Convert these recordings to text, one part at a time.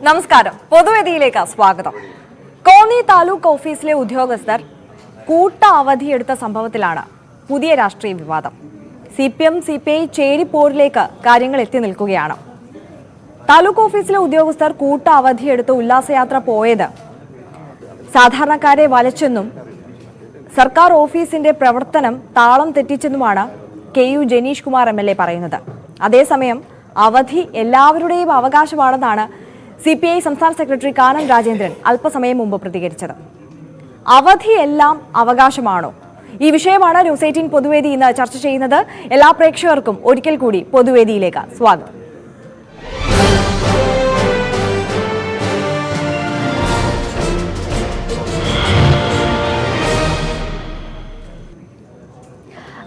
നമസ്കാരം. പൊതുവേദിയിലേക്ക് സ്വാഗതം. കോന്നി താലൂക്ക് ഓഫീസിലെ ഉദ്യോഗസ്ഥർ കൂട്ട അവധിയെടുത്ത സംഭവത്തിലാണ് പുതിയ രാഷ്ട്രീയ വിവാദം. CPM CPI ചേരിപ്പോരിലേക്ക് കാര്യങ്ങൾ എത്തി നിൽക്കുകയാണ്. താലൂക്ക് ഓഫീസിലെ ഉദ്യോഗസ്ഥർ കൂട്ട അവധിയെടുത്ത് ഉല്ലാസയാത്ര പോയത് സാധാരണക്കാരെ വലച്ചെന്നും സർക്കാർ ഓഫീസിന്റെ പ്രവർത്തനം താളം തെറ്റിച്ചെന്നുമാണ് KU ജനീഷ് കുമാർ MLA പറയുന്നത്. അതേസമയം അവധി എല്ലാവരുടെയും അവകാശമാണെന്നാണ് CPI സംസ്ഥാന സെക്രട്ടറി കാനം രാജേന്ദ്രൻ അല്പസമയം മുമ്പ് പ്രതികരിച്ചത്. അവധി എല്ലാം അവകാശമാണോ? ഈ വിഷയമാണ് ന്യൂസ് 18 പൊതുവേദി ഇന്ന് ചർച്ച ചെയ്യുന്നത്. എല്ലാ പ്രേക്ഷകർക്കും ഒരിക്കൽ കൂടി പൊതുവേദിയിലേക്ക് സ്വാഗതം.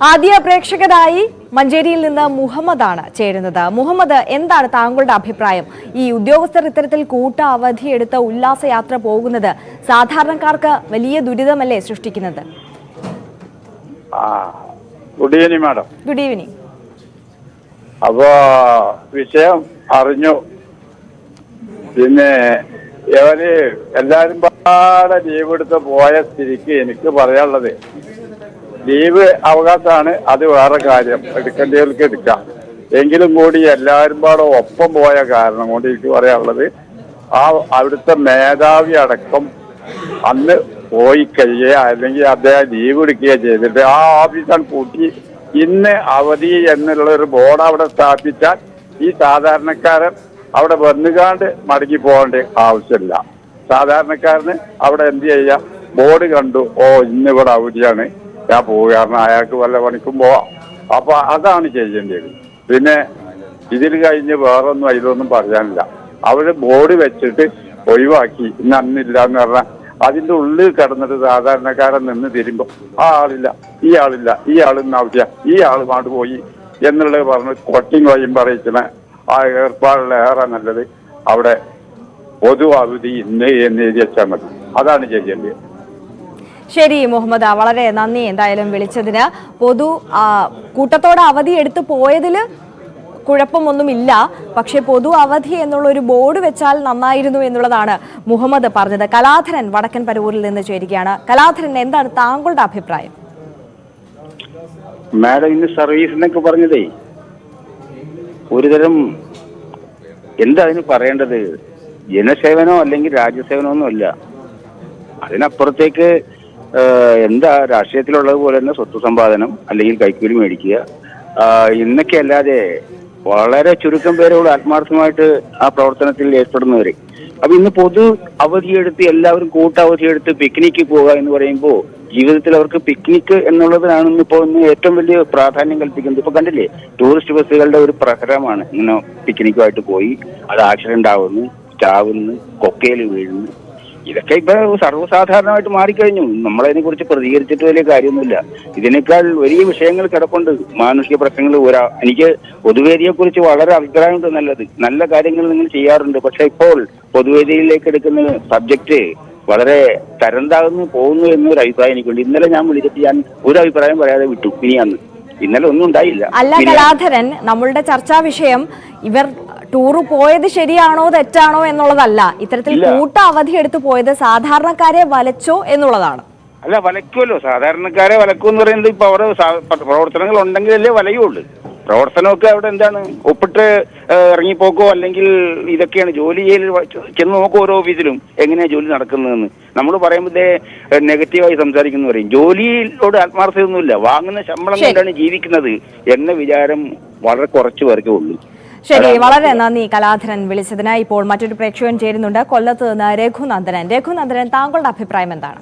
ആദ്യ പ്രേക്ഷകരായി മഞ്ചേരിയിൽ നിന്ന് മുഹമ്മദാണ് ചേരുന്നത്. മുഹമ്മദ്, എന്താണ് താങ്കളുടെ അഭിപ്രായം? ഈ ഉദ്യോഗസ്ഥർ ഇത്തരത്തിൽ കൂട്ട അവധിയെടുത്ത് ഉല്ലാസയാത്ര പോകുന്നത് സാധാരണക്കാർക്ക് വലിയ ദുരിതമല്ലേ സൃഷ്ടിക്കുന്നത്? Good evening madam. Good evening. അപ്പോ വിഷയം അറിഞ്ഞു. പിന്നെ ഇവര് എല്ലാരും പാടെ ലീവ് എടുത്ത് പോയ സ്ഥിതിക്ക് എനിക്ക് പറയാനുള്ളത്, ലീവ് അവകാശമാണ്, അത് വേറെ കാര്യം, എടുക്കേണ്ടവർക്ക് എടുക്കാം. എങ്കിലും കൂടി എല്ലാവരും പാടെ ഒപ്പം പോയ കാരണം കൊണ്ട് എനിക്ക് പറയാനുള്ളത്, അവിടുത്തെ മേധാവി അടക്കം അന്ന് പോയി കഴിയുക അല്ലെങ്കിൽ അദ്ദേഹം ലീവ് എടുക്കുകയോ ചെയ്തിട്ട് ആ ഓഫീസാണ് പൂട്ടി ഇന്ന് അവധി എന്നുള്ള ഒരു ബോർഡ് അവിടെ സ്ഥാപിച്ചാൽ ഈ സാധാരണക്കാരൻ അവിടെ വന്നുകാണ്ട് മടങ്ങി പോകേണ്ട ആവശ്യമില്ല. സാധാരണക്കാരന് അവിടെ എന്ത് ചെയ്യാം, ബോർഡ് കണ്ടു, ഇന്ന് ഇവിടെ അവധിയാണ്, ഞാൻ പോകും, കാരണം അയാൾക്ക് വല്ല പണിക്കും പോവാം. അപ്പൊ അതാണ് ചെയ്യേണ്ടത്. പിന്നെ ഇതിൽ കഴിഞ്ഞ് വേറൊന്നും അതിലൊന്നും പറയാനില്ല. അവര് ബോർഡ് വെച്ചിട്ട് ഒഴിവാക്കി, ഇന്ന് അന്നില്ല എന്ന് പറഞ്ഞാൽ അതിന്റെ ഉള്ളിൽ കിടന്നിട്ട് സാധാരണക്കാരൻ നിന്ന് തിരുമ്പോ ആ ആളില്ല, ഈ ആളില്ല, ഈ ആളിന്ന് ആവശ്യ, ഈ ആൾ മാണ്ട് പോയി എന്നുള്ളത് പറഞ്ഞ് കൊട്ടിങ് വഴിയും പറയിക്കുന്ന ആ ഏർപ്പാടുള്ള ഏറെ നല്ലത് അവിടെ പൊതു അവധി ഇന്ന് എന്ന് എഴുതി വെച്ചാൽ മതി. അതാണ് ചെയ്യേണ്ടത്. ശരി മുഹമ്മദ്, വളരെ നന്ദി എന്തായാലും വിളിച്ചതിന്. കൂട്ടത്തോടെ അവധി എടുത്തു പോയതിൽ കുഴപ്പമൊന്നുമില്ല, പക്ഷെ പൊതു അവധി എന്നുള്ള ഒരു ബോർഡ് വെച്ചാൽ നന്നായിരുന്നു എന്നുള്ളതാണ് മുഹമ്മദ് പറഞ്ഞത്. കലാധരൻ വടക്കൻ പരവൂരിൽ നിന്ന് ചേരുകയാണ്. കലാധരൻ, എന്താണ് താങ്കളുടെ അഭിപ്രായം? മാഡം, ഇന്ന് സർവീസ് എന്നൊക്കെ പറഞ്ഞതേ ഒരുതരം എന്താ അതിന് പറയേണ്ടത്, ജനസേവനോ അല്ലെങ്കിൽ രാജ്യസേവനോ ഒന്നും അല്ല. അതിനപ്പുറത്തേക്ക് എന്താ രാഷ്ട്രീയത്തിലുള്ളത് പോലെ തന്നെ സ്വത്ത് സമ്പാദനം അല്ലെങ്കിൽ കൈക്കൂലി മേടിക്കുക, ഇന്നൊക്കെ അല്ലാതെ വളരെ ചുരുക്കം പേരോട് ആത്മാർത്ഥമായിട്ട് ആ പ്രവർത്തനത്തിൽ ഏർപ്പെടുന്നവര്. അപ്പൊ ഇന്ന് പൊതു അവധിയെടുത്ത് എല്ലാവരും കൂട്ട അവധിയെടുത്ത് പിക്നിക്ക് പോകുക എന്ന് പറയുമ്പോൾ ജീവിതത്തിൽ അവർക്ക് പിക്നിക്ക് എന്നുള്ളതിനാണ് ഇന്നിപ്പോ ഏറ്റവും വലിയ പ്രാധാന്യം കൽപ്പിക്കുന്നത്. ഇപ്പൊ കണ്ടില്ലേ, ടൂറിസ്റ്റ് ബസ്സുകളുടെ ഒരു പ്രഹരമാണ് ഇങ്ങനെ പിക്നിക്കുമായിട്ട് പോയി, അത് ആക്സിഡന്റ് ആവുന്നു, ചാവുന്നു, കൊക്കയിൽ വീഴുന്നു. ഇതൊക്കെ ഇപ്പൊ സർവ്വസാധാരണമായിട്ട് മാറിക്കഴിഞ്ഞു. നമ്മളതിനെ കുറിച്ച് പ്രതികരിച്ചിട്ട് വലിയ കാര്യമൊന്നുമില്ല. ഇതിനേക്കാൾ വലിയ വിഷയങ്ങൾ കിടപ്പുണ്ട്, മാനുഷിക പ്രശ്നങ്ങൾ. എനിക്ക് പൊതുവേദിയെ കുറിച്ച് വളരെ അഭിപ്രായമുണ്ട്, നല്ല കാര്യങ്ങൾ നിങ്ങൾ ചെയ്യാറുണ്ട്. പക്ഷെ ഇപ്പോൾ പൊതുവേദിയിലേക്ക് എടുക്കുന്ന സബ്ജക്റ്റ് വളരെ തരംതാകുന്നു പോകുന്നു എന്നൊരു അഭിപ്രായം എനിക്കുണ്ട്. ഇന്നലെ ഞാൻ വിളിച്ചിട്ട് ഞാൻ ഒരു അഭിപ്രായം പറയാതെ വിട്ടു. ഇന്നലെ ഒന്നും ഉണ്ടായില്ല. അല്ല കലാധരൻ, നമ്മളുടെ ചർച്ചാ വിഷയം ഇവർ ടൂറ് പോയത് ശരിയാണോ തെറ്റാണോ എന്നുള്ളതല്ല, ഇത്തരത്തിൽ കൂട്ട അവധി എടുത്തു പോയത് സാധാരണക്കാരെ വലച്ചോ എന്നുള്ളതാണ്. അല്ല, വലയ്ക്കുമല്ലോ, സാധാരണക്കാരെ വലക്കും എന്ന് പറയുന്നത് ഇപ്പൊ അവിടെ പ്രവർത്തനങ്ങൾ ഉണ്ടെങ്കിലല്ലേ വലയുള്ളൂ. പ്രവർത്തനമൊക്കെ അവിടെ എന്താണ്, ഒപ്പിട്ട് ഇറങ്ങിപ്പോക്കോ അല്ലെങ്കിൽ ഇതൊക്കെയാണ്. ജോലി ചെന്ന് നോക്കും ഓരോ ഓഫീസിലും എങ്ങനെയാ ജോലി നടക്കുന്നതെന്ന്. നമ്മൾ പറയുമ്പോഴേ നെഗറ്റീവായി സംസാരിക്കുന്നു പറയും. ജോലിയോട് ആത്മാർത്ഥതയൊന്നുമില്ല, വാങ്ങുന്ന ശമ്പളം കൊണ്ടാണ് ജീവിക്കുന്നത് എന്ന വിചാരം വളരെ കുറച്ചു പേർക്കേ ഉള്ളൂ. ശരി, വളരെ നന്ദി കലാധരൻ വിളിച്ചതിന്. ഇപ്പോൾ മറ്റൊരു പ്രേക്ഷകൻ ചേരുന്നുണ്ട്, കൊല്ലത്ത് നിന്ന് രഘുനന്ദനൻ. താങ്കളുടെ അഭിപ്രായം എന്താണ്?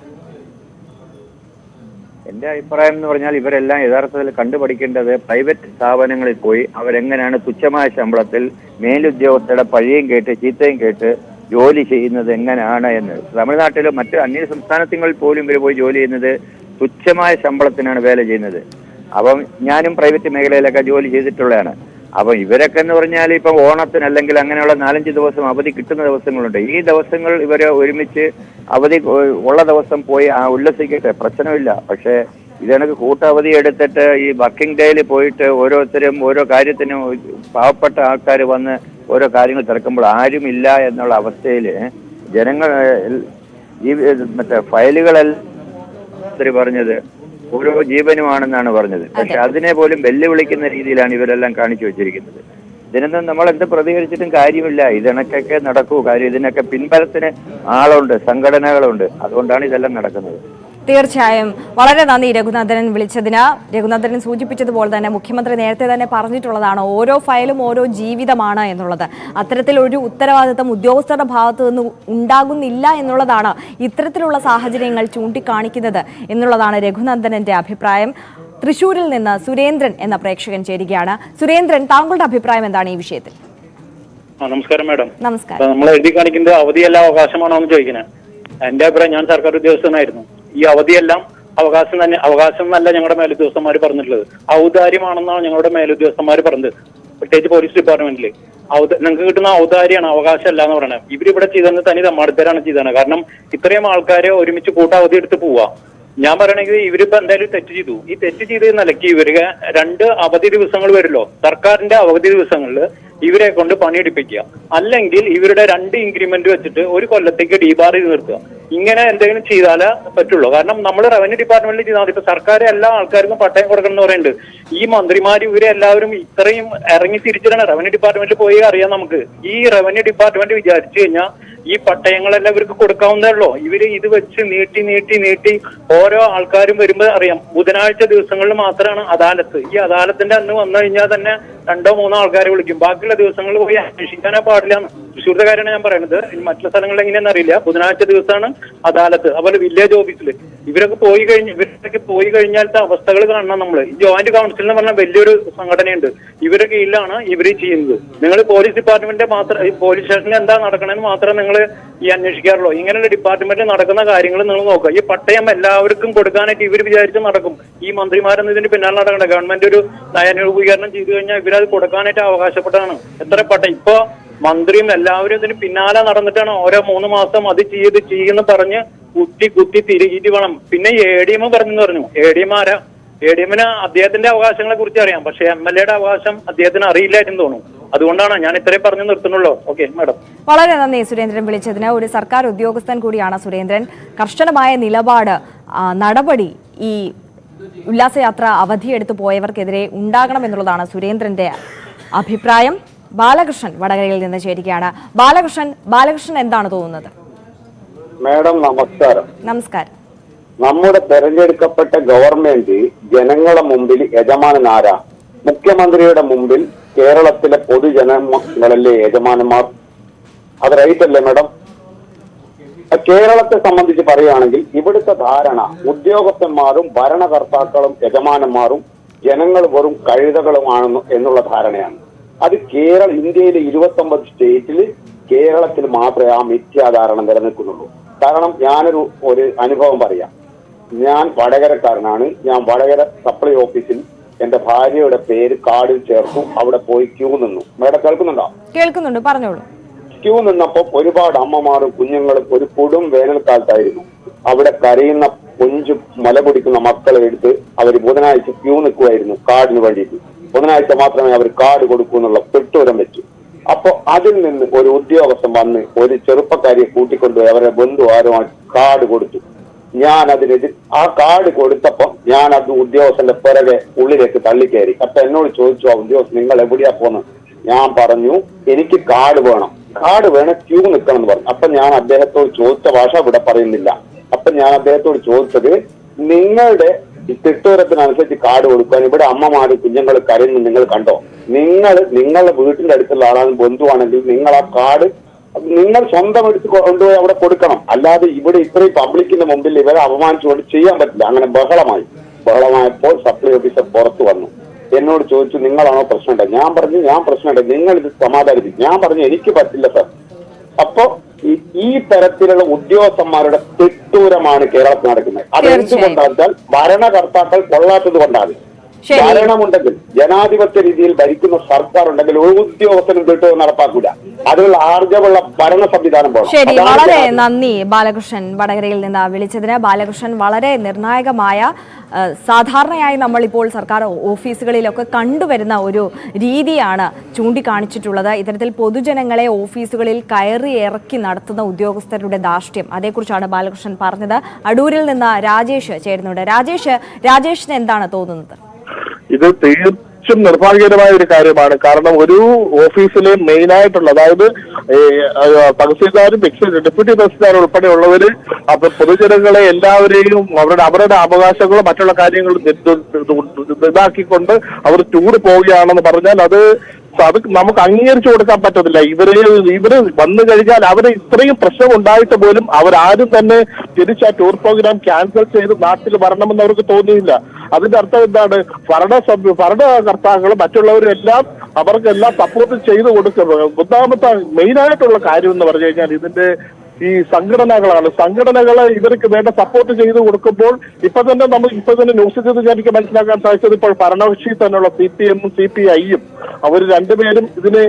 എന്റെ അഭിപ്രായം എന്ന് പറഞ്ഞാൽ, ഇവരെല്ലാം യഥാർത്ഥത്തിൽ കണ്ടുപഠിക്കേണ്ടത് പ്രൈവറ്റ് സ്ഥാപനങ്ങളിൽ പോയി അവരെങ്ങനെയാണ് തുച്ഛമായ ശമ്പളത്തിൽ മേലുദ്യോഗസ്ഥരുടെ പഴിയും കേട്ട് ചീത്തയും കേട്ട് ജോലി ചെയ്യുന്നത് എങ്ങനെയാണ് എന്ന്. തമിഴ്നാട്ടിലും മറ്റ് അന്യ സംസ്ഥാനങ്ങളിൽ പോലും ഇവർ പോയി ജോലി ചെയ്യുന്നത് തുച്ഛമായ ശമ്പളത്തിനാണ് വേല ചെയ്യുന്നത്. അപ്പം ഞാനും പ്രൈവറ്റ് മേഖലയിലൊക്കെ ജോലി ചെയ്തിട്ടുള്ളതാണ്. അപ്പൊ ഇവരൊക്കെ എന്ന് പറഞ്ഞാൽ ഇപ്പൊ ഓണത്തിന് അല്ലെങ്കിൽ അങ്ങനെയുള്ള 4-5 ദിവസം അവധി കിട്ടുന്ന ദിവസങ്ങളുണ്ട്. ഈ ദിവസങ്ങൾ ഇവര് ഒരുമിച്ച് അവധി ഉള്ള ദിവസം പോയി ഉല്ലസിക്കട്ടെ, പ്രശ്നമില്ല. പക്ഷെ ഇതെനിക്ക് കൂട്ടവധി എടുത്തിട്ട് ഈ വർക്കിംഗ് ഡേയിൽ പോയിട്ട് ഓരോരുത്തരും ഓരോ കാര്യത്തിനും പാവപ്പെട്ട ആൾക്കാർ വന്ന് ഓരോ കാര്യങ്ങൾ തിരക്കുമ്പോൾ ആരുമില്ല എന്നുള്ള അവസ്ഥയിൽ ജനങ്ങൾ ഈ മറ്റേ ഫയലുകളെല്ലാം പറഞ്ഞത് ഓരോ ജീവനുമാണെന്നാണ് പറഞ്ഞത്. പക്ഷെ അതിനെ പോലും വെല്ലുവിളിക്കുന്ന രീതിയിലാണ് ഇവരെല്ലാം കാണിച്ചു വെച്ചിരിക്കുന്നത്. ഇതിനൊന്നും നമ്മൾ എന്ത് പ്രതികരിച്ചിട്ടും കാര്യമില്ല. ഇതിനൊക്കെ നടക്കൂ. കാര്യം ഇതിനൊക്കെ പിൻബലത്തിന് ആളുണ്ട്, സംഘടനകളുണ്ട്. അതുകൊണ്ടാണ് ഇതെല്ലാം നടക്കുന്നത്. തീർച്ചയായും വളരെ നന്ദി രഘുനന്ദനൻ വിളിച്ചതിന്. രഘുനന്ദനൻ സൂചിപ്പിച്ചതുപോലെ തന്നെ മുഖ്യമന്ത്രി നേരത്തെ തന്നെ പറഞ്ഞിട്ടുള്ളതാണ് ഓരോ ഫയലും ഓരോ ജീവിതമാണ് എന്നുള്ളത്. അത്തരത്തിലൊരു ഉത്തരവാദിത്തം ഉദ്യോഗസ്ഥരുടെ ഭാഗത്തു നിന്ന് ഉണ്ടാകുന്നില്ല എന്നുള്ളതാണ് ഇത്തരത്തിലുള്ള സാഹചര്യങ്ങൾ ചൂണ്ടിക്കാണിക്കുന്നത് എന്നുള്ളതാണ് രഘുനന്ദനന്റെ അഭിപ്രായം. തൃശ്ശൂരിൽ നിന്ന് സുരേന്ദ്രൻ എന്ന പ്രേക്ഷകൻ ചേരുകയാണ്. സുരേന്ദ്രൻ, താങ്കളുടെ അഭിപ്രായം എന്താണ് ഈ വിഷയത്തിൽ? നമസ്കാരം മാഡം. നമസ്കാരം. നമ്മൾ എഴുതി കാണിക്കുന്നത് അവധിയല്ല അവകാശമാണോ എന്ന് ചോദിക്കുന്നത്. എന്റെ അഭിപ്രായം, ഞാൻ സർക്കാർ ഉദ്യോഗസ്ഥനായിരുന്നു. ഈ അവധിയെല്ലാം അവകാശം തന്നെ, അവകാശം എന്നല്ല ഞങ്ങളുടെ മേലുദ്യോഗസ്ഥന്മാർ പറഞ്ഞിട്ടുള്ളത്, ഔദാര്യമാണെന്നാണ് ഞങ്ങളുടെ മേലുദ്യോഗസ്ഥന്മാർ പറഞ്ഞത്. പ്രത്യേകിച്ച് പോലീസ് ഡിപ്പാർട്ട്മെന്റിൽ നിങ്ങൾക്ക് കിട്ടുന്ന ഔദാര്യമാണ്, അവകാശമല്ല എന്ന് പറയുന്നത്. ഇവരിവിടെ ചെയ്തത് തനി തമ്മാടിത്തരാണ് ചെയ്തത്. കാരണം ഇത്രയും ആൾക്കാരെ ഒരുമിച്ച് അവധി എടുത്ത് പോവാ. ഞാൻ പറയണെങ്കിൽ ഇവരിപ്പോ എന്തായാലും തെറ്റ് ചെയ്തു. ഈ തെറ്റ് ചെയ്ത് നിലയ്ക്ക് ഇവര് 2 അവധി ദിവസങ്ങൾ വരുമല്ലോ, സർക്കാരിന്റെ അവധി ദിവസങ്ങളിൽ ഇവരെ കൊണ്ട് പണിയെടുപ്പിക്കുക, അല്ലെങ്കിൽ ഇവരുടെ 2 ഇൻക്രിമെന്റ് വെച്ചിട്ട് 1 കൊല്ലത്തേക്ക് ഡീബാർ ചെയ്ത് നിർത്തുക. ഇങ്ങനെ എന്തെങ്കിലും ചെയ്താലേ പറ്റുള്ളൂ. കാരണം നമ്മൾ റവന്യൂ ഡിപ്പാർട്ട്മെന്റിൽ ചെയ്താൽ ഇപ്പൊ സർക്കാർ എല്ലാ ആൾക്കാർക്കും പട്ടയം കൊടുക്കണം എന്ന് പറയുന്നുണ്ട്. ഈ മന്ത്രിമാര് ഇവരെ എല്ലാവരും ഇത്രയും ഇറങ്ങി തിരിച്ചിട്ടാണ് റവന്യൂ ഡിപ്പാർട്ട്മെന്റിൽ പോയി അറിയാം നമുക്ക്. ഈ റവന്യൂ ഡിപ്പാർട്ട്മെന്റ് വിചാരിച്ചു കഴിഞ്ഞാൽ ഈ പട്ടയങ്ങളെല്ലാം ഇവർക്ക് കൊടുക്കാവുന്നതേ ഉള്ളൂ. ഇവര് ഇത് വെച്ച് നീട്ടി ഓരോ ആൾക്കാരും വരുമ്പോൾ അറിയാം. ബുധനാഴ്ച ദിവസങ്ങളിൽ മാത്രമാണ് അദാലത്ത്. ഈ അദാലത്തിന്റെ അന്ന് വന്നു കഴിഞ്ഞാൽ തന്നെ 2-3 ആൾക്കാരെ വിളിക്കും. ബാക്കിയുള്ള ദിവസങ്ങളിൽ പോയി അന്വേഷിക്കാനേ പാടില്ല. തൃശ്ശൂരിന്റെ കാര്യമാണ് ഞാൻ പറയുന്നത്. ഇനി മറ്റുള്ള സ്ഥലങ്ങളിൽ എങ്ങനെയാണെന്ന് അറിയില്ല. ബുധനാഴ്ച ദിവസമാണ് അദാലത്ത്. അതുപോലെ വില്ലേജ് ഓഫീസിൽ ഇവരൊക്കെ പോയി കഴിഞ്ഞാലത്തെ അവസ്ഥകൾ കാണണം നമ്മൾ. ഈ ജോയിന്റ് കൗൺസിൽ എന്ന് പറഞ്ഞ വലിയൊരു സംഘടനയുണ്ട്. ഇവരുടെ കീഴിലാണ് ഇവർ ചെയ്യുന്നത്. നിങ്ങൾ പോലീസ് ഡിപ്പാർട്ട്മെന്റ് മാത്രം, പോലീസ് സ്റ്റേഷനിൽ എന്താ നടക്കണമെന്ന് മാത്രം നിങ്ങൾ ഈ അന്വേഷിക്കാറുള്ളൂ. ഇങ്ങനെയുള്ള ഡിപ്പാർട്ട്മെന്റിൽ നടക്കുന്ന കാര്യങ്ങൾ നിങ്ങൾ നോക്കുക. ഈ പട്ടയം എല്ലാവർക്കും കൊടുക്കാനായിട്ട് ഇവർ വിചാരിച്ച് നടക്കും. ഈ മന്ത്രിമാരൊന്നും ഇതിന് പിന്നാലെ നടക്കണ്ട. ഗവൺമെന്റ് ഒരു നയരൂപീകരണം ചെയ്തു കഴിഞ്ഞാൽ ഇവരത് കൊടുക്കാനായിട്ട് അവകാശപ്പെട്ടാണ്. എത്ര പട്ടയം ഇപ്പൊ മന്ത്രിയും എല്ലാവരും ഇതിന് പിന്നാലെ നടന്നിട്ടാണ് ഓരോ 3 മാസം അത് ചെയ്യുന്ന പറഞ്ഞ് കുത്തി തിരികിട്ട് വേണം. പിന്നെ ADM പറഞ്ഞു. ADM ആരാ? ADMന് അദ്ദേഹത്തിന്റെ അവകാശങ്ങളെ കുറിച്ച് അറിയാം, പക്ഷെ MLA യുടെ അവകാശം അദ്ദേഹത്തിന് അറിയില്ലായിരുന്നു തോന്നുന്നു. അതുകൊണ്ടാണ് ഞാൻ ഇത്രയും പറഞ്ഞു നിർത്തുന്നുള്ളൂ. Okay madam. വളരെ നന്ദി സുരേന്ദ്രൻ വിളിച്ചതിന്. ഒരു സർക്കാർ ഉദ്യോഗസ്ഥൻ കൂടിയാണ് സുരേന്ദ്രൻ. കർശനമായ നിലപാട്, നടപടി ഈ ഉല്ലാസയാത്ര അവധിയെടുത്ത് പോയവർക്കെതിരെ ഉണ്ടാകണമെന്നുള്ളതാണ് സുരേന്ദ്രന്റെ അഭിപ്രായം. ബാലകൃഷ്ണൻ വടകരയിൽ നിന്ന് ചേരുകയാണ്. ബാലകൃഷ്ണൻ എന്താണ് തോന്നുന്നത്? മാഡം നമസ്കാരം. നമസ്കാരം. നമ്മുടെ തെരഞ്ഞെടുക്കപ്പെട്ട ഗവൺമെന്റ് ജനങ്ങളുടെ മുമ്പിൽ യജമാനനാരാ? മുഖ്യമന്ത്രിയുടെ മുമ്പിൽ കേരളത്തിലെ പൊതുജനങ്ങളല്ലേ യജമാനന്മാർ? അത് റൈറ്റ് അല്ലേ മാഡം? കേരളത്തെ സംബന്ധിച്ച് പറയുകയാണെങ്കിൽ ഇവിടുത്തെ ധാരണ ഉദ്യോഗസ്ഥന്മാരും ഭരണകർത്താക്കളും യജമാനന്മാരും ജനങ്ങൾ വെറും കഴുതകളുമാണെന്ന് എന്നുള്ള ധാരണയാണ്. അത് ഇന്ത്യയിലെ 29 സ്റ്റേറ്റിൽ കേരളത്തിൽ മാത്രമേ ആ മിഥ്യാധാരണ നിലനിൽക്കുന്നുള്ളൂ. കാരണം ഞാനൊരു അനുഭവം പറയാം. ഞാൻ വടകരക്കാരനാണ്. ഞാൻ വടകര സപ്ലൈ ഓഫീസിൽ എന്റെ ഭാര്യയുടെ പേര് കാർഡിൽ ചേർത്തു. അവിടെ പോയി ക്യൂ നിന്നു. മേഡം കേൾക്കുന്നുണ്ടോ? കേൾക്കുന്നുണ്ട്, പറഞ്ഞോളൂ. ക്യൂ നിന്നപ്പോൾ ഒരുപാട് അമ്മമാരും കുഞ്ഞുങ്ങളും, ഒരു കൊടും വേനൽക്കാലത്തായിരുന്നു, അവിടെ കരയുന്ന കൊഞ്ചു മല കുടിക്കുന്ന മക്കളെ എടുത്ത് അവർ ബുധനാഴ്ച ക്യൂ നിൽക്കുമായിരുന്നു കാർഡിന് വേണ്ടിയിട്ട്. ബുധനാഴ്ച മാത്രമേ അവർ കാർഡ് കൊടുക്കൂ എന്നുള്ള പെട്ടൂരം വെച്ചു. അപ്പൊ അതിൽ നിന്ന് ഒരു ഉദ്യോഗസ്ഥൻ വന്ന് ഒരു ചെറുപ്പക്കാരിയെ കൂട്ടിക്കൊണ്ടുപോയി അവരുടെ ബന്ധു ആരുമായി കാർഡ് കൊടുത്തു. ഞാൻ ആ കാർഡ് കൊടുത്തപ്പം ഞാൻ അത് ഉദ്യോഗസ്ഥന്റെ പിറകെ ഉള്ളിലേക്ക് തള്ളിക്കയറി. അപ്പൊ എന്നോട് ചോദിച്ചു ആ ഉദ്യോഗസ്ഥൻ, നിങ്ങൾ എവിടെയാ പോന്ന്? ഞാൻ പറഞ്ഞു എനിക്ക് കാർഡ് വേണം, ക്യൂ നിൽക്കണം എന്ന് പറഞ്ഞു. അപ്പൊ ഞാൻ അദ്ദേഹത്തോട് ചോദിച്ച ഭാഷ ഇവിടെ പറയുന്നില്ല. അപ്പൊ ഞാൻ അദ്ദേഹത്തോട് ചോദിച്ചത്, നിങ്ങളുടെ തിട്ടൂരത്തിനനുസരിച്ച് കാർഡ് കൊടുക്കാൻ ഇവിടെ അമ്മമാര് കുഞ്ഞുങ്ങൾ കരയുന്നു നിങ്ങൾ കണ്ടോ? നിങ്ങളുടെ വീട്ടിന്റെ അടുത്തുള്ള ആളാണ് ബന്ധുവാണെങ്കിൽ നിങ്ങൾ ആ കാർഡ് നിങ്ങൾ സ്വന്തം എടുത്ത് കൊണ്ടുപോയി അവിടെ കൊടുക്കണം. അല്ലാതെ ഇവിടെ ഇത്രയും പബ്ലിക്കിന്റെ മുമ്പിൽ ഇവരെ അപമാനിച്ചുകൊണ്ട് ചെയ്യാൻ പറ്റില്ല. അങ്ങനെ ബഹളമായപ്പോൾ സപ്ലൈ ഓഫീസർ പുറത്തു വന്നു. എന്നോട് ചോദിച്ചു, നിങ്ങളാണോ പ്രശ്നമുണ്ട്? ഞാൻ പറഞ്ഞു ഞാൻ പ്രശ്നമുണ്ട്, നിങ്ങൾ ഇത് സമാധാനിപ്പിക്കും. ഞാൻ പറഞ്ഞു എനിക്ക് പറ്റില്ല സർ. അപ്പോ ഈ തരത്തിലുള്ള ഉദ്യോഗസ്ഥന്മാരുടെ തിട്ടൂരമാണ് കേരളത്തിൽ നടക്കുന്നത്. അതെന്തുകൊണ്ടാൽ ഭരണകർത്താക്കൾ കൊള്ളാത്തത് കൊണ്ടാണ്. ഭരണമുണ്ടെങ്കിൽ, ജനാധിപത്യ രീതിയിൽ ഭരിക്കുന്ന സർക്കാർ ഉണ്ടെങ്കിൽ ഒരു ഉദ്യോഗസ്ഥനും കിട്ടുമെന്ന് നടപ്പാക്കൂല. അതിനുള്ള ആർജവുള്ള ഭരണ സംവിധാനം വേണം. ശരി, വളരെ നന്ദി ബാലകൃഷ്ണൻ വടകരയിൽ നിന്ന് വിളിച്ചതിന്. ബാലകൃഷ്ണൻ വളരെ നിർണായകമായ, സാധാരണയായി നമ്മളിപ്പോൾ സർക്കാർ ഓഫീസുകളിലൊക്കെ കണ്ടുവരുന്ന ഒരു രീതിയാണ് ചൂണ്ടിക്കാണിച്ചിട്ടുള്ളത്. ഇത്തരത്തിൽ പൊതുജനങ്ങളെ ഓഫീസുകളിൽ കയറി ഇറക്കി നടത്തുന്ന ഉദ്യോഗസ്ഥരുടെ ധാർഷ്ട്യം, അതേക്കുറിച്ചാണ് ബാലകൃഷ്ണൻ പറഞ്ഞത്. അടൂരിൽ നിന്ന് രാജേഷ് ചേരുന്നുണ്ട്. രാജേഷിന് എന്താണ് തോന്നുന്നത്? ഇത് തികച്ചും നിർഭാഗ്യകരമായ ഒരു കാര്യമാണ്. കാരണം ഒരു ഓഫീസിലെ മെയിൻ ആയിട്ടുള്ള, അതായത് തഹസീൽദാരും ഡെപ്യൂട്ടി തഹസീൽദാരും ഉൾപ്പെടെയുള്ളവര് പൊതുജനങ്ങളെ എല്ലാവരെയും അവരുടെ അവകാശങ്ങളും മറ്റുള്ള കാര്യങ്ങളും ഇതാക്കിക്കൊണ്ട് അവർ ടൂർ പോവുകയാണെന്ന് പറഞ്ഞാൽ അത് നമുക്ക് അംഗീകരിച്ചു കൊടുക്കാൻ പറ്റത്തില്ല. ഇവര് വന്നു കഴിഞ്ഞാൽ അവര് ഇത്രയും പ്രശ്നം ഉണ്ടായിട്ട് പോലും അവരാരും തന്നെ തിരിച്ച് ആ ടൂർ പ്രോഗ്രാം ക്യാൻസൽ ചെയ്ത് നാട്ടിൽ വരണമെന്ന് അവർക്ക് തോന്നിയില്ല. അതിന്റെ അർത്ഥം എന്താണ്? ഭരണകർത്താക്കളും മറ്റുള്ളവരും എല്ലാം അവർക്കെല്ലാം സപ്പോർട്ട് ചെയ്ത് കൊടുക്കുന്നത്. ഒന്നാമത്തെ മെയിനായിട്ടുള്ള കാര്യം എന്ന് പറഞ്ഞു കഴിഞ്ഞാൽ ഇതിന്റെ ഈ സംഘടനകളാണ്. സംഘടനകളെ ഇവർക്ക് വേണ്ട സപ്പോർട്ട് ചെയ്ത് കൊടുക്കുമ്പോൾ ഇപ്പൊ തന്നെ ന്യൂസ് ചെയ്ത് എനിക്ക് മനസ്സിലാക്കാൻ സാധിച്ചത് ഇപ്പോൾ ഭരണകക്ഷി തന്നെയുള്ള CPM-ഉം CPI-യും അവർ രണ്ടുപേരും ഇതിനെ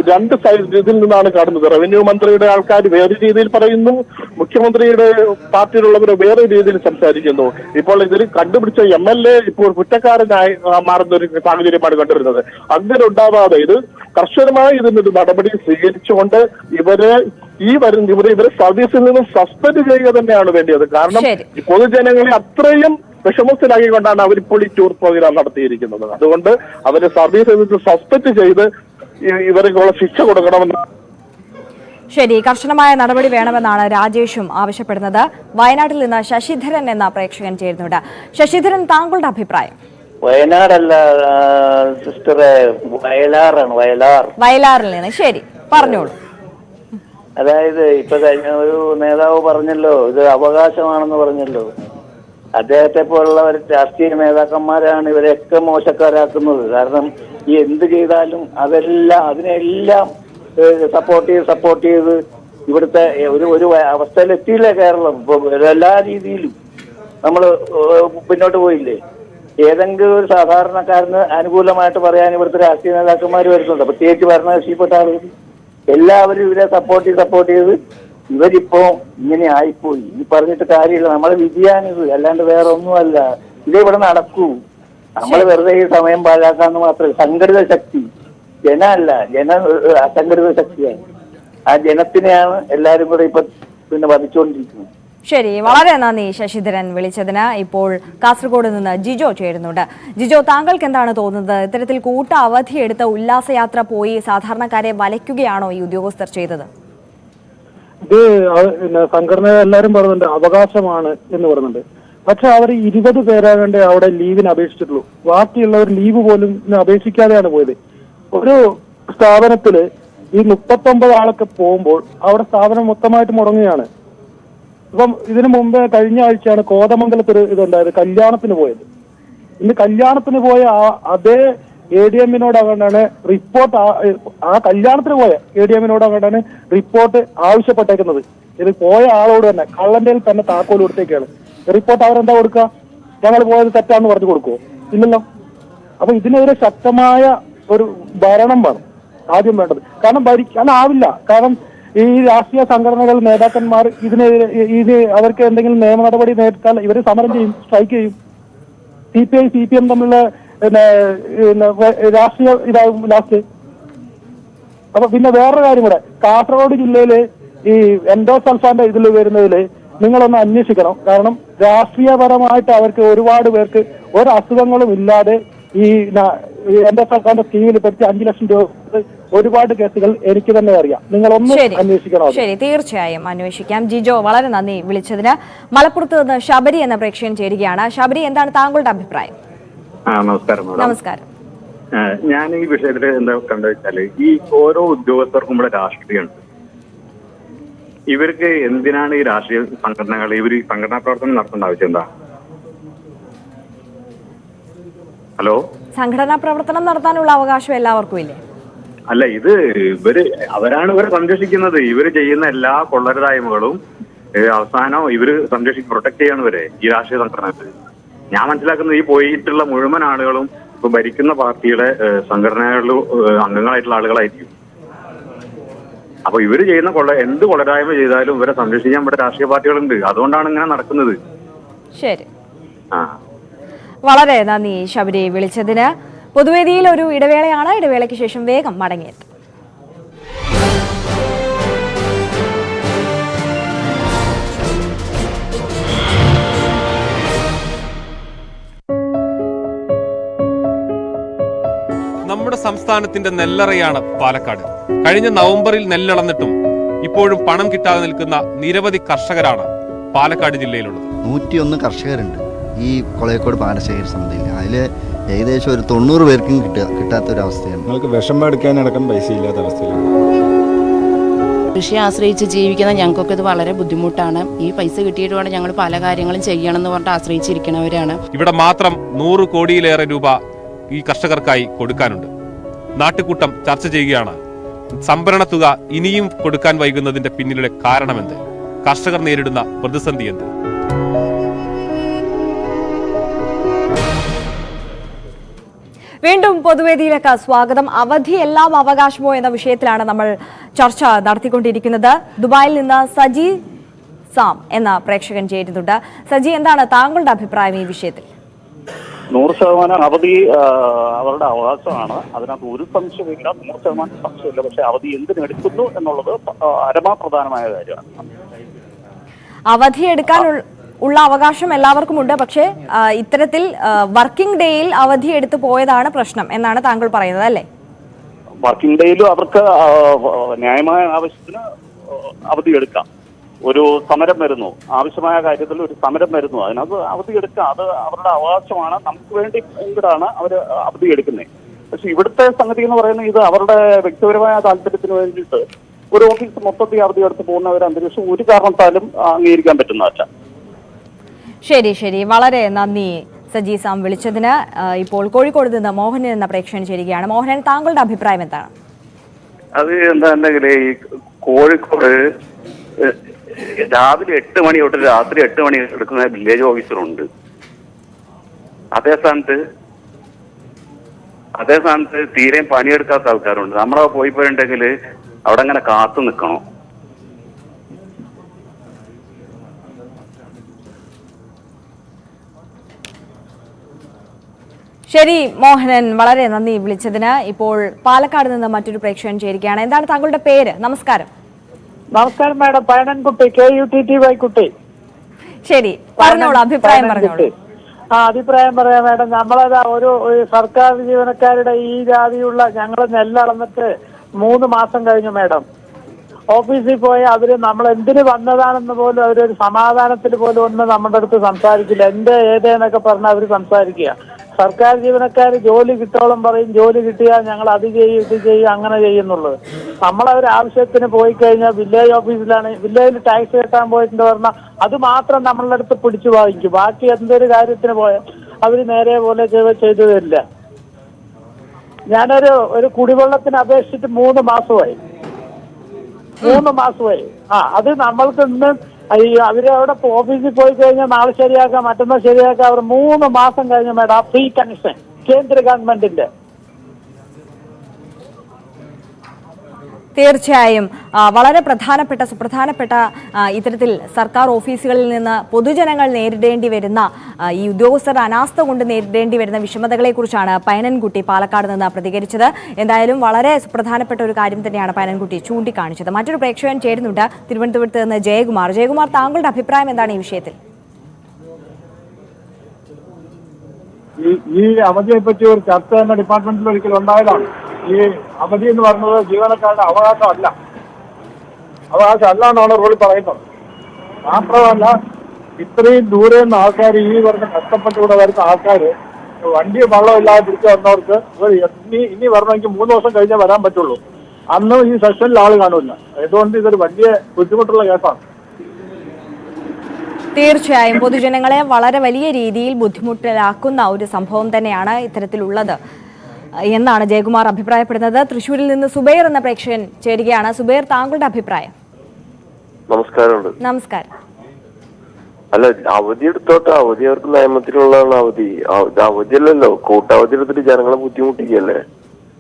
രണ്ട് ഇതിൽ നിന്നാണ് കാണുന്നത്. റവന്യൂ മന്ത്രിയുടെ ആൾക്കാർ വേറെ രീതിയിൽ പറയുന്നു, മുഖ്യമന്ത്രിയുടെ പാർട്ടിയിലുള്ളവർ വേറെ രീതിയിൽ സംസാരിക്കുന്നു. ഇപ്പോൾ ഇതിൽ കണ്ടുപിടിച്ച MLA ഇപ്പോൾ കുറ്റക്കാരനായി മാറുന്ന ഒരു സാഹചര്യമാണ് കണ്ടുവരുന്നത്. അങ്ങനെ ഉണ്ടാവാതെ ഇത് കർശനമായി ഇതിനൊരു നടപടി സ്വീകരിച്ചുകൊണ്ട് ഇവരെ സർവീസിൽ നിന്ന് സസ്പെൻഡ് ചെയ്യുക തന്നെയാണ് വേണ്ടത്. കാരണം പൊതുജനങ്ങളെ അത്രയും വിഷമത്തിലാക്കിക്കൊണ്ടാണ് അവരിപ്പോൾ ഈ ടൂർ പ്രോഗ്രാം നടത്തിയിരിക്കുന്നത്. അതുകൊണ്ട് അവരെ സർവീസിൽ നിന്ന് സസ്പെൻഡ് ചെയ്ത് ഇവർക്കുള്ള ശിക്ഷ കൊടുക്കണമെന്ന്. ശരി, കർശനമായ നടപടി വേണമെന്നാണ് രാജേഷും ആവശ്യപ്പെടുന്നത്. വയനാട്ടിൽ നിന്ന് ശശിധരൻ എന്ന പ്രേക്ഷകൻ ചേരുന്നുണ്ട്. ശശിധരൻ, താങ്കളുടെ അഭിപ്രായം? വയനാടല്ല സിസ്റ്ററെ, വയലാറാണ്. വയലാറിൽ നിന്ന്. ശരി, പറഞ്ഞോളൂ. അതായത് ഇപ്പൊ കഴിഞ്ഞ ഒരു നേതാവ് പറഞ്ഞല്ലോ, ഇത് അവകാശമാണെന്ന് പറഞ്ഞല്ലോ. അദ്ദേഹത്തെ പോലുള്ള രാഷ്ട്രീയ നേതാക്കന്മാരാണ് ഇവരെയൊക്കെ മോശക്കാരാക്കുന്നത്. കാരണം ഈ എന്ത് ചെയ്താലും അതിനെല്ലാം സപ്പോർട്ട് ചെയ്ത് ഇവിടുത്തെ ഒരു അവസ്ഥയിലെത്തിയില്ലേ കേരളം. ഇപ്പൊ എല്ലാ രീതിയിലും നമ്മൾ മുന്നോട്ട് പോയില്ലേ. ഏതെങ്കിലും ഒരു സാധാരണക്കാരന് അനുകൂലമായിട്ട് പറയാൻ ഇവിടുത്തെ രാഷ്ട്രീയ നേതാക്കന്മാർ വരുന്നുണ്ട്. പ്രത്യേകിച്ച് ഭരണകക്ഷിപ്പെട്ട ആളുകൾ എല്ലാവരും ഇവരെ സപ്പോർട്ട് ചെയ്ത് ഇവരിപ്പോ ഇങ്ങനെ ആയിപ്പോയി. ഈ പറഞ്ഞിട്ട് കാര്യമില്ല. നമ്മളെ വിധിയാണിത്, അല്ലാണ്ട് വേറെ ഒന്നുമല്ല. ഇതേവിടെ നടക്കൂ. നമ്മൾ വെറുതെ ഈ സമയം പാഴാക്കാന്ന് മാത്രമേ. സംഘടിത ശക്തി ജനമല്ല, അസംഘടിത ശക്തിയാണ്. ആ ജനത്തിനെയാണ് എല്ലാരും കൂടെ ഇപ്പൊ വധിച്ചുകൊണ്ടിരിക്കുന്നത്. ശരി, വളരെ നന്ദി ശശിധരൻ വിളിച്ചതിന്. ഇപ്പോൾ കാസർഗോഡ് നിന്ന് ജിജോ ചേരുന്നുണ്ട്. ജിജോ, താങ്കൾക്ക് എന്താണ് തോന്നുന്നത്? ഇത്തരത്തിൽ കൂട്ട അവധിയെടുത്ത് ഉല്ലാസയാത്ര പോയി സാധാരണക്കാരെ വലയ്ക്കുകയാണോ ഈ ഉദ്യോഗസ്ഥർ ചെയ്തത്? ഇത് സംഘടന എല്ലാരും പറയുന്നുണ്ട് അവകാശമാണ് എന്ന് പറയുന്നുണ്ട്. പക്ഷെ അവർ 20 പേരാകണ്ടേ അവിടെ ലീവിന് അപേക്ഷിച്ചിട്ടുള്ളൂ. ബാക്കിയുള്ളവർ ലീവ് പോലും അപേക്ഷിക്കാതെയാണ് പോയത്. ഒരു സ്ഥാപനത്തില് ഈ 39 ആളൊക്കെ പോകുമ്പോൾ അവിടെ സ്ഥാപനം മൊത്തമായിട്ട് മുടങ്ങുകയാണ്. ഇപ്പം ഇതിനു മുമ്പ് കഴിഞ്ഞ ആഴ്ചയാണ് കോതമംഗലത്ത് ഇതുണ്ടായത്, കല്യാണത്തിന് പോയത്. ഇന്ന് കല്യാണത്തിന് പോയ അതേ ADM-നോടാണ് റിപ്പോർട്ട്, ആ കല്യാണത്തിന് പോയ ADM-നോടാണ് റിപ്പോർട്ട് ആവശ്യപ്പെട്ടേക്കുന്നത്. ഇത് പോയ ആളോട് തന്നെ കള്ളന്റെ തന്നെ താക്കോൽ കൊടുത്തേക്കാണ്. റിപ്പോർട്ട് അവരെന്താ കൊടുക്കുക? ഞങ്ങൾ പോയത് തെറ്റാന്ന് പറഞ്ഞു കൊടുക്കുവോ? ഇല്ലല്ലോ. അപ്പൊ ഇതിനെതിരെ ശക്തമായ ഒരു ഭരണം വേണം ആദ്യം വേണ്ടത്. കാരണം ഭരിക്കാനാവില്ല. കാരണം ഈ രാഷ്ട്രീയ സംഘടനകൾ, നേതാക്കന്മാർ ഇതിനെതിരെ അവർക്ക് എന്തെങ്കിലും നിയമ നടപടി നേരിട്ടാൽ ഇവർ സമരം ചെയ്യും, സ്ട്രൈക്ക് ചെയ്യും. CPI CPM തമ്മിലുള്ള രാഷ്ട്രീയ ഇതാകും ലാസ്റ്റ്. അപ്പൊ പിന്നെ വേറൊരു കാര്യം കൂടെ, കാസർഗോഡ് ജില്ലയില് ഈ എൻഡോസൾഫാന്റെ ഇതിൽ വരുന്നതില് നിങ്ങളൊന്ന് അന്വേഷിക്കണം. കാരണം രാഷ്ട്രീയപരമായിട്ട് അവർക്ക് ഒരുപാട് പേർക്ക് ഒരു അസുഖങ്ങളും ഇല്ലാതെ ഈ എൻഡോസൾഫാന്റെ സ്കീമിൽ പെടുത്തി 5 ലക്ഷം രൂപ ഒരുപാട് കേസുകൾ എനിക്ക് തന്നെ അറിയാം. നിങ്ങളൊന്ന് അന്വേഷിക്കണം. ശരി, തീർച്ചയായും അന്വേഷിക്കാം. ജിജോ, വളരെ നന്ദി വിളിച്ചതിന്. മലപ്പുറത്ത് നിന്ന് ശബരി എന്ന പ്രേക്ഷകൻ ചേരുകയാണ്. ശബരി, എന്താണ് താങ്കളുടെ അഭിപ്രായം? നമസ്കാരം. ഞാൻ ഈ വിഷയത്തിൽ എന്താ കണ്ടു വെച്ചാല്, ഈ ഓരോ ഉദ്യോഗസ്ഥർക്കും ഇവിടെ രാഷ്ട്രീയമുണ്ട്. ഇവർക്ക് എന്തിനാണ് ഈ രാഷ്ട്രീയ സംഘടനകൾ, ഇവർ സംഘടനാ പ്രവർത്തനം നടത്തേണ്ട ആവശ്യം എന്താ? ഹലോ, സംഘടനാ പ്രവർത്തനം നടത്താനുള്ള അവകാശം എല്ലാവർക്കും ഇല്ലേ? അല്ല, അവരാണ് ഇവരെ സംരക്ഷിക്കുന്നത്. ഇവര് ചെയ്യുന്ന എല്ലാ കൊള്ളരുതായ്മകളും അവസാനം ഇവര് പ്രൊട്ടക്ട് ചെയ്യാണ് ഇവരെ, ഈ രാഷ്ട്രീയ സംഘടനകൾ. ഞാൻ മനസ്സിലാക്കുന്നത് ഈ പോയിട്ടുള്ള മുഴുവൻ ആളുകളും ഇപ്പൊ ഭരിക്കുന്ന പാർട്ടിയുടെ സംഘടനകളിലും അംഗങ്ങളായിട്ടുള്ള ആളുകളായിരിക്കും. അപ്പൊ ഇവര് ചെയ്യുന്ന എന്ത് കൊള്ളരായ്മ ചെയ്താലും ഇവരെ സംരക്ഷിക്കാൻ ഇവിടെ രാഷ്ട്രീയ പാർട്ടികളുണ്ട്. അതുകൊണ്ടാണ് ഇങ്ങനെ നടക്കുന്നത്. ശരി, വളരെ നന്ദി ശബരി വിളിച്ചതിന്. പൊതുവേദിയിൽ ഒരു ഇടവേളയാണ്. ഇടവേളയ്ക്ക് ശേഷം വേഗം മടങ്ങിയെത്തും. നമ്മുടെ സംസ്ഥാനത്തിന്റെ നെല്ലറയാണ് പാലക്കാട്. കഴിഞ്ഞ നവംബറിൽ നെല്ലളന്നിട്ടും ഇപ്പോഴും പണം കിട്ടാതെ നിൽക്കുന്ന നിരവധി കർഷകരാണ് പാലക്കാട് ജില്ലയിലുള്ളത്. 101 കർഷകരുണ്ട് ഈ കൊളയക്കോട് പാടശേഖര സമിതിയിൽ. അതിൽ ഏകദേശം ഒരു 90 പേർക്കും കിട്ടാത്തൊരവസ്ഥയാണ്. നിങ്ങൾക്ക് വിഷമം എടുക്കാനടക്കം പൈസ ഇല്ലാത്ത അവസ്ഥയിലാണ്. കൃഷിയെ ആശ്രയിച്ച് ജീവിക്കുന്ന ഞങ്ങൾക്കൊക്കെ ഇത് വളരെ ബുദ്ധിമുട്ടാണ്. ഈ പൈസ കിട്ടിയിട്ട് വേണം ഞങ്ങൾ പല കാര്യങ്ങളും ചെയ്യണമെന്ന് പറഞ്ഞിട്ട് ആശ്രയിച്ചിരിക്കുന്നവരാണ്. ഇവിടെ മാത്രം 100 കോടിയിലേറെ രൂപ ഈ കർഷകർക്കായി കൊടുക്കാനുണ്ട്. നാട്ടുകൂട്ടം ചർച്ച ചെയ്യുകയാണ് സംഭരണ തുക ഇനിയും കൊടുക്കാൻ വൈകുന്നതിന്റെ പിന്നിലുള്ള കാരണമെന്ത്, കർഷകർ നേരിടുന്ന പ്രതിസന്ധി എന്ത്. വീണ്ടും പൊതുവേദിയിലേക്ക് സ്വാഗതം. അവധി എല്ലാം അവകാശമോ എന്ന വിഷയത്തിലാണ് നമ്മൾ ചർച്ച നടത്തിക്കൊണ്ടിരിക്കുന്നത്. ദുബായിൽ നിന്ന് സജി സാം എന്ന പ്രേക്ഷകൻ ചേരുന്നുണ്ട്. സജി, എന്താണ് താങ്കളുടെ അഭിപ്രായം ഈ വിഷയത്തിൽ? 100% അവധി അവരുടെ അവകാശമാണ്. അതിനകത്ത് ഒരു സംശയമില്ല, 100% സംശയമില്ല. പക്ഷെ അവധി എന്തിനെടുക്കുന്നു എന്നുള്ളത് പരമപ്രധാനമായ കാര്യമാണ്. അവധി എടുക്കാൻ ഉള്ള അവകാശം എല്ലാവർക്കും ഉണ്ട്. പക്ഷേ ഇത്തരത്തിൽ വർക്കിംഗ് ഡേയിൽ അവധി എടുത്തു പോയതാണ് പ്രശ്നം എന്നാണ് താങ്കൾ പറയുന്നത്, അല്ലേ? വർക്കിംഗ് ഡേയിലും അവർക്ക് ന്യായമായ ആവശ്യത്തിന് അവധി എടുക്കാം. ഒരു സമരം വരുന്നു, ആവശ്യമായ കാര്യത്തിൽ ഒരു സമരം വരുന്നു, അതിനകത്ത് അവധി എടുക്കാം. അത് അവരുടെ അവകാശമാണ്. നമുക്ക് വേണ്ടി എന്തിനാണ് അവർ അവധി എടുക്കുന്നത്? പക്ഷെ ഇവിടുത്തെ സംഗതി എന്ന് പറയുന്നത് ഇത് അവരുടെ വ്യക്തിപരമായ താല്പര്യത്തിന് വേണ്ടിയിട്ട് ഒരു ഓഫീസ് മൊത്തത്തിൽ അവധി എടുത്ത് പോകുന്ന ഒരു അന്തരീക്ഷം ഒരു കാരണത്താലും അംഗീകരിക്കാൻ പറ്റുന്നതല്ല. ശരി, വളരെ നന്ദി സജി സാം വിളിച്ചതിന്. ഇപ്പോൾ കോഴിക്കോട് നിന്ന് മോഹൻ എന്ന പ്രേക്ഷകൻ ചേരുകയാണ്. മോഹൻ, താങ്കളുടെ അഭിപ്രായം എന്താണ്? അത് എന്താണെങ്കിൽ ഈ കോഴിക്കോട് രാവിലെ 8 മണി തൊട്ട് രാത്രി 8 മണി എടുക്കുന്ന വില്ലേജ് ഓഫീസറുണ്ട്. അതേ സ്ഥാനത്ത് തീരെ പണിയെടുക്കാത്ത ആൾക്കാരുണ്ട്. നമ്മളെ പോയിട്ടുണ്ടെങ്കിൽ അവിടെ അങ്ങനെ കാത്തു നിൽക്കണം. ശരി മോഹനൻ, വളരെ നന്ദി വിളിച്ചതിന്. ഇപ്പോൾ പാലക്കാട് നിന്ന് മറ്റൊരു പ്രേക്ഷകൻ ചേരുകയാണ്. എന്താണ് താങ്കളുടെ പേര്? നമസ്കാരം. നമസ്കാരം മാഡം, പയനൻകുട്ടി, KUTTY കുട്ടി. ശരി, പറഞ്ഞോളൂ, അഭിപ്രായം പറഞ്ഞോളൂ. അഭിപ്രായം പറയാം മാഡം. നമ്മളത് ഒരു സർക്കാർ ജീവനക്കാരുടെ ഈ ജാതിയുള്ള ഞങ്ങൾ നെല്ലളന്നിട്ട് 3 മാസം കഴിഞ്ഞു മാഡം. ഓഫീസിൽ പോയി അവര് നമ്മൾ എന്തിന് വന്നതാണെന്ന് പോലും അവരൊരു സമാധാനത്തിൽ പോലും ഒന്നും നമ്മുടെ അടുത്ത് സംസാരിക്കില്ല. ഏതേന്നൊക്കെ പറഞ്ഞാൽ അവര് സംസാരിക്കുക. സർക്കാർ ജീവനക്കാർ ജോലി കിട്ടോളം പറയും, ജോലി കിട്ടിയാൽ ഞങ്ങൾ അത് ചെയ്യും ഇത് ചെയ്യും അങ്ങനെ ചെയ്യുന്നുള്ളത്. നമ്മളൊരു ആവശ്യത്തിന് പോയി കഴിഞ്ഞാൽ വില്ലേജ് ഓഫീസിലാണ്, വില്ലേജിൽ ടാക്സ് കെട്ടാൻ പോയിട്ടുണ്ട് പറഞ്ഞാൽ അത് മാത്രം നമ്മളുടെ അടുത്ത് പിടിച്ചു വാങ്ങിക്കും. ബാക്കി എന്തൊരു കാര്യത്തിന് പോയാൽ അവര് നേരെ പോലെ ചെയ്തു തരില്ല. ഞാനൊരു കുടിവെള്ളത്തിന് അപേക്ഷിച്ചിട്ട് 3 മാസമായി. അത് നമ്മൾക്ക് ഇന്ന് അവരവിടെ ഓഫീസിൽ പോയി കഴിഞ്ഞാൽ നാളെ ശരിയാക്കാം, മറ്റന്നാൾ ശരിയാക്കാം. അവർ 3 മാസം കഴിഞ്ഞ മേഡം ആ ഫ്രീ കണക്ഷൻ കേന്ദ്ര ഗവൺമെന്റിന്റെ. തീർച്ചയായും വളരെ സുപ്രധാനപ്പെട്ട ഇത്തരത്തിൽ സർക്കാർ ഓഫീസുകളിൽ നിന്ന് പൊതുജനങ്ങൾ നേരിടേണ്ടി വരുന്ന ഈ ഉദ്യോഗസ്ഥരുടെ അനാസ്ഥ കൊണ്ട് നേരിടേണ്ടി വരുന്ന വിഷമതകളെക്കുറിച്ചാണ് പയനൻകുട്ടി പാലക്കാട് നിന്ന് പ്രതികരിച്ചത്. എന്തായാലും വളരെ സുപ്രധാനപ്പെട്ട ഒരു കാര്യം തന്നെയാണ് പയനൻകുട്ടി ചൂണ്ടിക്കാണിച്ചത്. മറ്റൊരു പ്രേക്ഷകൻ ചേരുന്നുണ്ട്, തിരുവനന്തപുരത്ത് നിന്ന് ജയകുമാർ, താങ്കളുടെ അഭിപ്രായം എന്താണ് ഈ വിഷയത്തിൽ? ഈ അവധിയെ പറ്റി ഒരു ചർച്ച തന്നെ ഡിപ്പാർട്ട്മെന്റിൽ ഒരിക്കലും ഉണ്ടായതാണ്. ഈ അവധി എന്ന് പറയുന്നത് ജീവനക്കാരുടെ അവകാശമല്ല എന്നാണ് റൂൾ പറയുന്നത്. മാത്രമല്ല ഇത്രയും ദൂരെ നിന്ന് ആൾക്കാർ ഈ വർഷം കഷ്ടപ്പെട്ടുകൂടെ വരുന്ന ആൾക്കാർ വണ്ടി വെള്ളമില്ലാതെ തിരിച്ചു വന്നവർക്ക് ഇനി വരണമെങ്കിൽ 3 ദിവസം കഴിഞ്ഞേ വരാൻ പറ്റുള്ളൂ. അന്ന് ഈ സെഷനിൽ ആൾ കാണില്ല. അതുകൊണ്ട് ഇതൊരു വലിയ ബുദ്ധിമുട്ടുള്ള കേസാണ്. തീർച്ചയായും പൊതുജനങ്ങളെ വളരെ വലിയ രീതിയിൽ ബുദ്ധിമുട്ടിലാക്കുന്ന ഒരു സംഭവം തന്നെയാണ് ഇത്തരത്തിലുള്ളത് എന്നാണ് ജയകുമാർ അഭിപ്രായപ്പെടുന്നത്. തൃശ്ശൂരിൽ നിന്ന് സുബൈർ എന്ന പ്രേക്ഷകൻ ചേരുകയാണ്. സുബൈർ, താങ്കളുടെ അഭിപ്രായം? നമസ്കാരം. അല്ല, അവധി എടുത്തോട്ടെ. അവധി അവർക്ക് നിയമത്തിലുള്ളതാണ് അവധി. അവധിയല്ലല്ലോ, കൂട്ടവധി എടുത്തിട്ട് ജനങ്ങളെ ബുദ്ധിമുട്ടിക്കല്ലേ?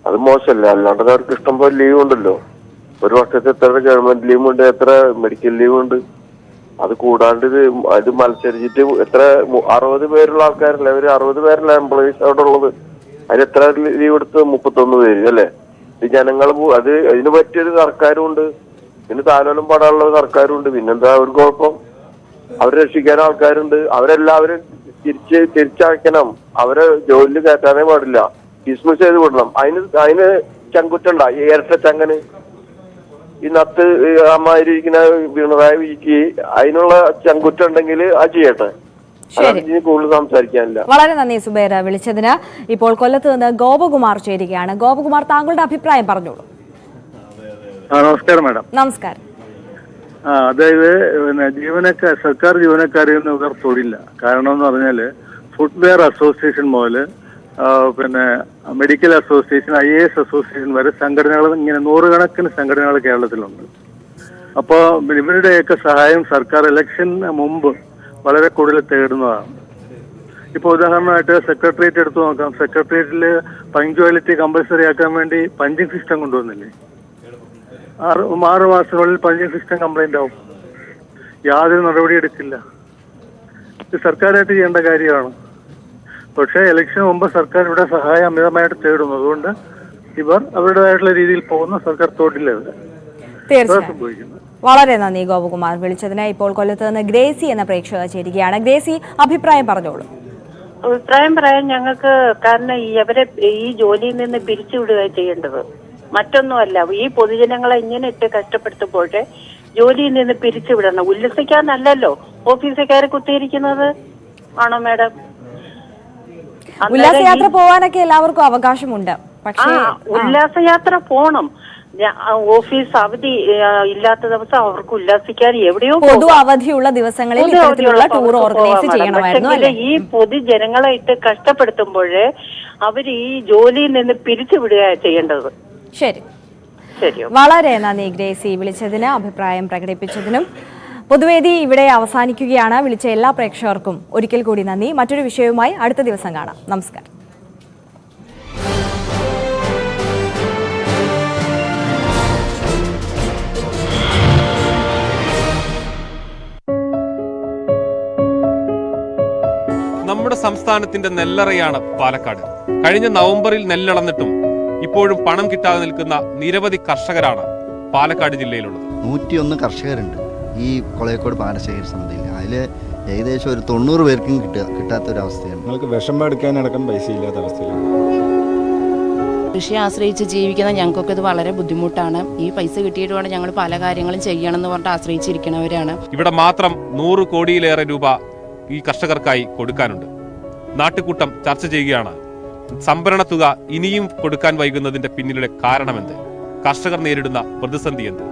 അത് മോശമല്ലേ? അല്ലാണ്ട് അവർക്ക് ഇഷ്ടം പോലെ ലീവ് ഉണ്ടല്ലോ. ഒരു വർഷത്തെ എത്ര ഗവൺമെന്റ് ലീവ് ഉണ്ട്, എത്ര മെഡിക്കൽ ലീവ് ഉണ്ട്. അത് കൂടാണ്ട് ഇത് മത്സരിച്ചിട്ട് എത്ര 60 പേരുള്ള ആൾക്കാരല്ലേ അവര്? 60 പേരല്ല എംപ്ലോയീസ് അവിടെ ഉള്ളത്. അതിന് എത്ര ലീവ് എടുത്ത്? 31 പേര് അല്ലേ? ഇത് ജനങ്ങൾ അത് ഇതിന് പറ്റിയൊരു സർക്കാരും ഉണ്ട്, ഇതിന് താലോലം പാടാനുള്ള സർക്കാരും ഉണ്ട്. പിന്നെന്താ ഒരു കുഴപ്പം? അവരെ രക്ഷിക്കാൻ ആൾക്കാരുണ്ട്. അവരെല്ലാവരും തിരിച്ചയക്കണം. അവരെ ജോലിയിൽ കയറ്റാനേ പാടില്ല, ഡിസ്മിസ് ചെയ്ത് വിടണം. അതിന് ചങ്കുറ്റുണ്ട ഈ ഇരട്ട ചങ്കന് ഈ നത്ത് അമ്മായിരിക്കുന്ന പിണറായി വിജയ്ക്ക് അതിനുള്ള ചങ്കുറ്റുണ്ടെങ്കിൽ അത് ചെയ്യട്ടെ. കൂടുതൽ സംസാരിക്കാനില്ല. വളരെ നന്ദി സുബൈർ വിളിച്ചതിന്. ഇപ്പോൾ കൊല്ലത്ത് നിന്ന് ഗോപകുമാർ ചേരുകയാണ്. ഗോപകുമാർ, താങ്കളുടെ അഭിപ്രായം പറഞ്ഞോളൂ. നമസ്കാരം മാഡം. നമസ്കാരം. അതായത് സർക്കാർ ജീവനക്കാരിൽ നിന്ന് ഇവർ തൊഴില്ല. കാരണം എന്ന് പറഞ്ഞാല് ഫുട്വെയർ അസോസിയേഷൻ മുതൽ മെഡിക്കൽ അസോസിയേഷൻ, IAS അസോസിയേഷൻ വരെ സംഘടനകൾ, ഇങ്ങനെ 100 കണക്കിന് സംഘടനകൾ കേരളത്തിലുണ്ട്. അപ്പോൾ ഇവരുടെയൊക്കെ സഹായം സർക്കാർ ഇലക്ഷന് മുമ്പ് വളരെ കൂടുതൽ തേടുന്നതാണ്. ഇപ്പോൾ ഉദാഹരണമായിട്ട് സെക്രട്ടേറിയറ്റ് എടുത്തു നോക്കാം. സെക്രട്ടേറിയറ്റിൽ പങ്ക്ച്വാലിറ്റി കമ്പൽസറി ആക്കാൻ വേണ്ടി പഞ്ചിങ് സിസ്റ്റം കൊണ്ടുവന്നില്ലേ? 6 മാസത്തിനുള്ളിൽ പഞ്ചിങ് സിസ്റ്റം കംപ്ലൈന്റ് ആവും. യാതൊരു നടപടി എടുക്കില്ല. ഇത് സർക്കാരായിട്ട് ചെയ്യേണ്ട കാര്യമാണ്. പക്ഷേ ഇലക്ഷന് മുമ്പ് സർക്കാർ ഇവിടെ സഹായം അമിതമായിട്ട് തേടുന്നു. അതുകൊണ്ട് ഇവർ അവരുടേതായിട്ടുള്ള രീതിയിൽ പോകുന്ന സർക്കാർ തൊഴില്ല. തീർച്ചയായും വളരെ നന്ദി ഗോപകുമാർ വിളിച്ചതിന്. ഇപ്പോൾ കൊല്ലത്ത് നിന്ന് ഗ്രേസി എന്ന പ്രേക്ഷക ചേരുകയാണ്. ഗ്രേസി, അഭിപ്രായം പറഞ്ഞോളൂ. അഭിപ്രായം പറയാൻ ഞങ്ങൾക്ക്, കാരണം ഇവരെ ഈ ജോലിയിൽ നിന്ന് പിരിച്ചുവിടുക ചെയ്യേണ്ടത്, മറ്റൊന്നുമല്ല. ഈ പൊതുജനങ്ങളെ ഇങ്ങനെ ഇട്ട് കഷ്ടപ്പെടുത്തുമ്പോഴേ ജോലിയിൽ നിന്ന് പിരിച്ചുവിടണം. ഉല്ലസിക്കാനല്ലല്ലോ ഓഫീസുകാരെ കുത്തിയിരിക്കുന്നത്, ആണോ മാഡം? ഉല്ലാസയാത്ര പോവാനൊക്കെ എല്ലാവർക്കും അവകാശമുണ്ട്. പക്ഷേ ഉല്ലാസയാത്ര പോണം. ഓഫീസ് അവധി ഇല്ലാത്ത ദിവസം അവർക്ക് ഉല്ലാസിക്കാൻ എവിടെയോ പൊതു അവധിയുള്ള ദിവസങ്ങളിൽ ടൂർ ഓർഗനൈസ് ചെയ്യണമായിരുന്നു. ഈ പൊതുജനങ്ങളെ ഇട്ട് കഷ്ടപ്പെടുത്തുമ്പോഴേ അവർ ഈ ജോലിയിൽ നിന്ന് പിരിച്ചുവിടുക ചെയ്യേണ്ടത്. ശരി, വളരെ നന്ദി ഗ്രേസി വിളിച്ചതിന്, അഭിപ്രായം പ്രകടിപ്പിച്ചതിനും. പൊതുവേദി ഇവിടെ അവസാനിക്കുകയാണ്. വിളിച്ച എല്ലാ പ്രേക്ഷകർക്കും ഒരിക്കൽ കൂടി നന്ദി. മറ്റൊരു വിഷയവുമായി അടുത്ത ദിവസം കാണാം. നമസ്കാരം. നമ്മുടെ സംസ്ഥാനത്തിന്റെ നെല്ലറയാണ് പാലക്കാട്. കഴിഞ്ഞ നവംബറിൽ നെല്ലളന്നിട്ടും ഇപ്പോഴും പണം കിട്ടാതെ നിൽക്കുന്ന നിരവധി കർഷകരാണ് പാലക്കാട് ജില്ലയിലുള്ളത്. 101 കർഷകരുണ്ട് ഈ കൊളയക്കോട് പാടശേഖര സമിതിയിൽ. അതിൽ ഏകദേശം ഒരു 90 പേർക്കും കിട്ടാത്തൊരവസ്ഥയാണ്. നിങ്ങൾക്ക് വിഷമം എടുക്കാനടക്കം പൈസ ഇല്ലാത്ത അവസ്ഥയിലാണ്. കൃഷിയെ ആശ്രയിച്ച് ജീവിക്കുന്ന ഞങ്ങൾക്കൊക്കെ ഇത് വളരെ ബുദ്ധിമുട്ടാണ്. ഈ പൈസ കിട്ടിയിട്ട് വേണം ഞങ്ങൾ പല കാര്യങ്ങളും ചെയ്യണമെന്ന് പറഞ്ഞിട്ട് ആശ്രയിച്ചിരിക്കുന്നവരാണ്. ഇവിടെ മാത്രം 100 കോടിയിലേറെ രൂപ ഈ കർഷകർക്കായി കൊടുക്കാനുണ്ട്. നാട്ടുകൂട്ടം ചർച്ച ചെയ്യുകയാണ് സംഭരണ തുക ഇനിയും കൊടുക്കാൻ വൈകുന്നതിന്റെ പിന്നിലുള്ള കാരണമെന്ത്, കർഷകർ നേരിടുന്ന പ്രതിസന്ധി എന്ത്.